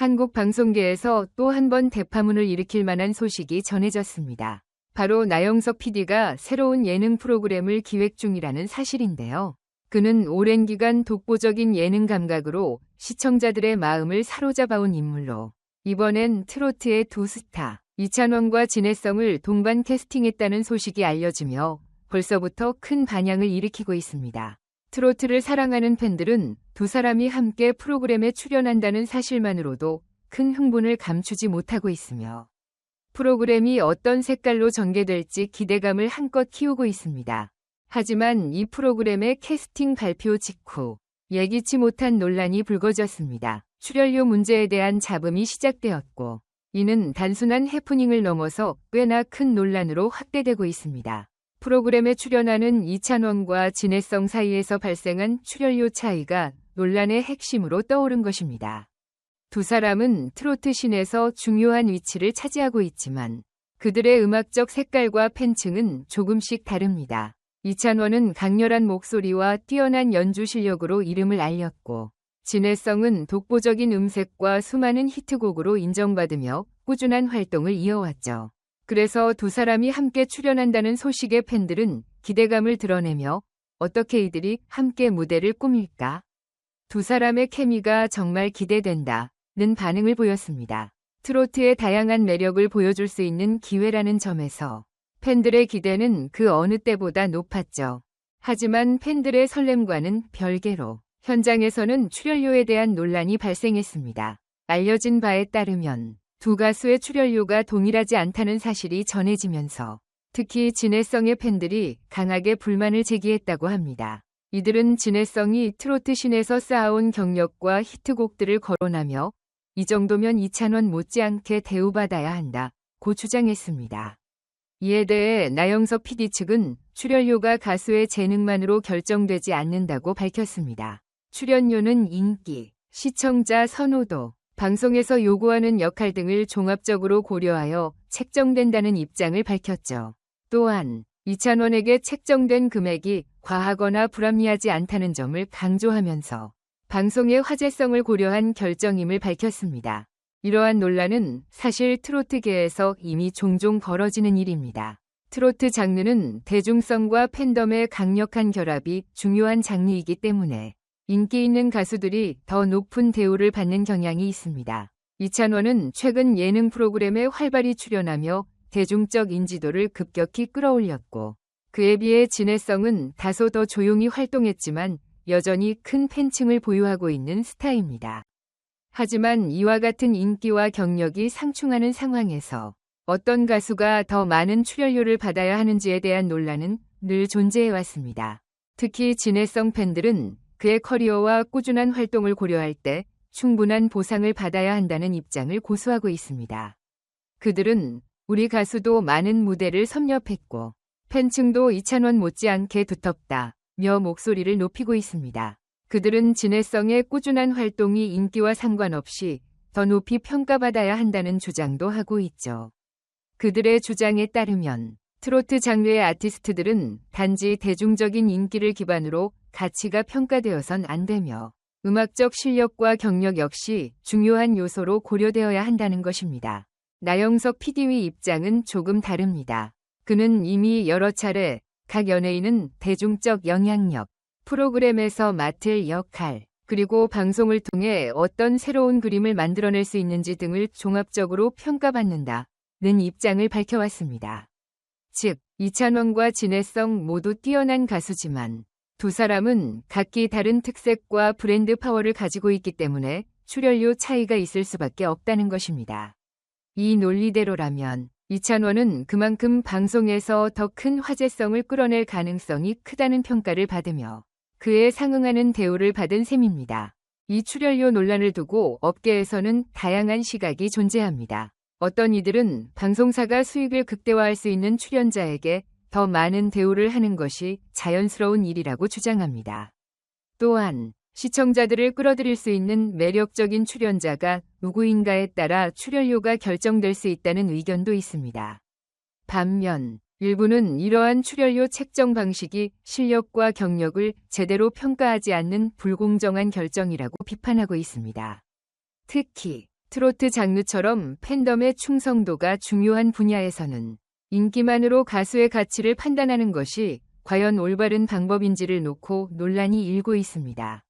한국 방송계에서 또 한 번 대파문을 일으킬 만한 소식이 전해졌습니다. 바로 나영석 PD가 새로운 예능 프로그램을 기획 중이라는 사실인데요. 그는 오랜 기간 독보적인 예능 감각으로 시청자들의 마음을 사로잡아온 인물로 이번엔 트로트의 두 스타 이찬원과 진해성을 동반 캐스팅했다는 소식이 알려지며 벌써부터 큰 반향을 일으키고 있습니다. 트로트를 사랑하는 팬들은 두 사람이 함께 프로그램에 출연한다는 사실만으로도 큰 흥분을 감추지 못하고 있으며 프로그램이 어떤 색깔로 전개될지 기대감을 한껏 키우고 있습니다. 하지만 이 프로그램의 캐스팅 발표 직후 예기치 못한 논란이 불거졌습니다. 출연료 문제에 대한 잡음이 시작되었고 이는 단순한 해프닝을 넘어서 꽤나 큰 논란으로 확대되고 있습니다. 프로그램에 출연하는 이찬원과 진해성 사이에서 발생한 출연료 차이가 논란의 핵심으로 떠오른 것입니다. 두 사람은 트로트 씬에서 중요한 위치를 차지하고 있지만 그들의 음악적 색깔과 팬층은 조금씩 다릅니다. 이찬원은 강렬한 목소리와 뛰어난 연주 실력으로 이름을 알렸고 진해성은 독보적인 음색과 수많은 히트곡으로 인정받으며 꾸준한 활동을 이어왔죠. 그래서 두 사람이 함께 출연한다는 소식에 팬들은 기대감을 드러내며 어떻게 이들이 함께 무대를 꾸밀까? 두 사람의 케미가 정말 기대된다는 반응을 보였습니다. 트로트의 다양한 매력을 보여줄 수 있는 기회라는 점에서 팬들의 기대는 그 어느 때보다 높았죠. 하지만 팬들의 설렘과는 별개로 현장에서는 출연료에 대한 논란이 발생했습니다. 알려진 바에 따르면 두 가수의 출연료가 동일하지 않다는 사실이 전해지면서 특히 진해성의 팬들이 강하게 불만을 제기했다고 합니다. 이들은 진해성이 트로트 씬에서 쌓아온 경력과 히트곡들을 거론하며 이 정도면 이찬원 못지않게 대우받아야 한다고 주장했습니다. 이에 대해 나영석 PD 측은 출연료가 가수의 재능만으로 결정되지 않는다고 밝혔습니다. 출연료는 인기, 시청자 선호도, 방송에서 요구하는 역할 등을 종합적으로 고려하여 책정된다는 입장을 밝혔죠. 또한 이찬원에게 책정된 금액이 과하거나 불합리하지 않다는 점을 강조하면서 방송의 화제성을 고려한 결정임을 밝혔습니다. 이러한 논란은 사실 트로트계에서 이미 종종 벌어지는 일입니다. 트로트 장르는 대중성과 팬덤의 강력한 결합이 중요한 장르이기 때문에 인기 있는 가수들이 더 높은 대우를 받는 경향이 있습니다. 이찬원은 최근 예능 프로그램에 활발히 출연하며 대중적 인지도를 급격히 끌어올렸고 그에 비해 진해성은 다소 더 조용히 활동했지만 여전히 큰 팬층을 보유하고 있는 스타입니다. 하지만 이와 같은 인기와 경력이 상충하는 상황에서 어떤 가수가 더 많은 출연료를 받아야 하는지에 대한 논란은 늘 존재해왔습니다. 특히 진해성 팬들은 그의 커리어와 꾸준한 활동을 고려할 때 충분한 보상을 받아야 한다는 입장을 고수하고 있습니다. 그들은 우리 가수도 많은 무대를 섭렵했고 팬층도 이찬원 못지않게 두텁다며 목소리를 높이고 있습니다. 그들은 진해성의 꾸준한 활동이 인기와 상관없이 더 높이 평가받아야 한다는 주장도 하고 있죠. 그들의 주장에 따르면 트로트 장르의 아티스트들은 단지 대중적인 인기를 기반으로 가치가 평가되어선 안 되며 음악적 실력과 경력 역시 중요한 요소로 고려되어야 한다는 것입니다. 나영석 PD의 입장은 조금 다릅니다. 그는 이미 여러 차례 각 연예인은 대중적 영향력, 프로그램에서 맡을 역할, 그리고 방송을 통해 어떤 새로운 그림을 만들어낼 수 있는지 등을 종합적으로 평가받는다는 입장을 밝혀왔습니다. 즉, 이찬원과 진해성 모두 뛰어난 가수지만 두 사람은 각기 다른 특색과 브랜드 파워를 가지고 있기 때문에 출연료 차이가 있을 수밖에 없다는 것입니다. 이 논리대로라면 이찬원은 그만큼 방송에서 더 큰 화제성을 끌어낼 가능성이 크다는 평가를 받으며 그에 상응하는 대우를 받은 셈입니다. 이 출연료 논란을 두고 업계에서는 다양한 시각이 존재합니다. 어떤 이들은 방송사가 수익을 극대화할 수 있는 출연자에게 더 많은 대우를 하는 것이 자연스러운 일이라고 주장합니다. 또한 시청자들을 끌어들일 수 있는 매력적인 출연자가 누구인가에 따라 출연료가 결정될 수 있다는 의견도 있습니다. 반면 일부는 이러한 출연료 책정 방식이 실력과 경력을 제대로 평가하지 않는 불공정한 결정이라고 비판하고 있습니다. 특히 트로트 장르처럼 팬덤의 충성도가 중요한 분야에서는 인기만으로 가수의 가치를 판단하는 것이 과연 올바른 방법인지를 놓고 논란이 일고 있습니다.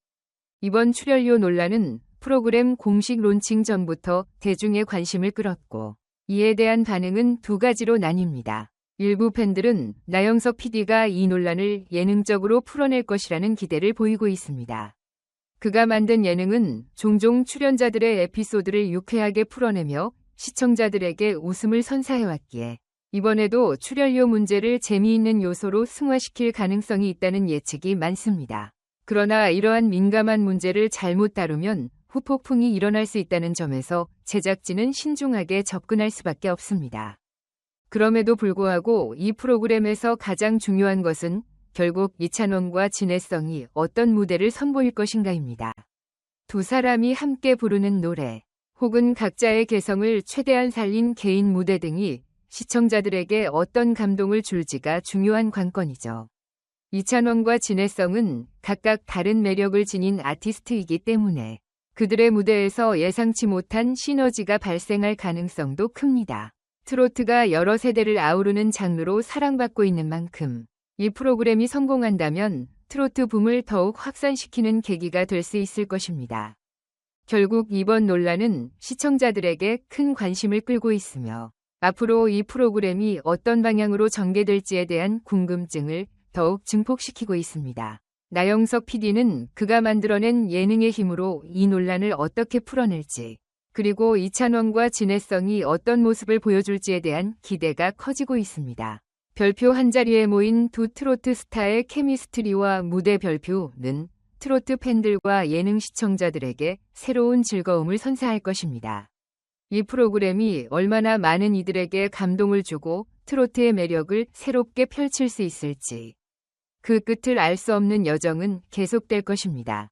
이번 출연료 논란은 프로그램 공식 론칭 전부터 대중의 관심을 끌었고, 이에 대한 반응은 두 가지로 나뉩니다. 일부 팬들은 나영석 PD가 이 논란을 예능적으로 풀어낼 것이라는 기대를 보이고 있습니다. 그가 만든 예능은 종종 출연자들의 에피소드를 유쾌하게 풀어내며 시청자들에게 웃음을 선사해왔기에 이번에도 출연료 문제를 재미있는 요소로 승화시킬 가능성이 있다는 예측이 많습니다. 그러나 이러한 민감한 문제를 잘못 다루면 후폭풍이 일어날 수 있다는 점에서 제작진은 신중하게 접근할 수밖에 없습니다. 그럼에도 불구하고 이 프로그램에서 가장 중요한 것은 결국 이찬원과 진해성이 어떤 무대를 선보일 것인가입니다. 두 사람이 함께 부르는 노래, 혹은 각자의 개성을 최대한 살린 개인 무대 등이 시청자들에게 어떤 감동을 줄지가 중요한 관건이죠. 이찬원과 진해성은 각각 다른 매력을 지닌 아티스트이기 때문에 그들의 무대에서 예상치 못한 시너지가 발생할 가능성도 큽니다. 트로트가 여러 세대를 아우르는 장르로 사랑받고 있는 만큼 이 프로그램이 성공한다면 트로트 붐을 더욱 확산시키는 계기가 될 수 있을 것입니다. 결국 이번 논란은 시청자들에게 큰 관심을 끌고 있으며 앞으로 이 프로그램이 어떤 방향으로 전개될지에 대한 궁금증을 더욱 증폭시키고 있습니다. 나영석 PD는 그가 만들어낸 예능의 힘으로 이 논란을 어떻게 풀어낼지, 그리고 이찬원과 진해성이 어떤 모습을 보여줄지에 대한 기대가 커지고 있습니다. 별표 한 자리에 모인 두 트로트 스타의 케미스트리와 무대 별표는 트로트 팬들과 예능 시청자들에게 새로운 즐거움을 선사할 것입니다. 이 프로그램이 얼마나 많은 이들에게 감동을 주고 트로트의 매력을 새롭게 펼칠 수 있을지, 그 끝을 알 수 없는 여정은 계속될 것입니다.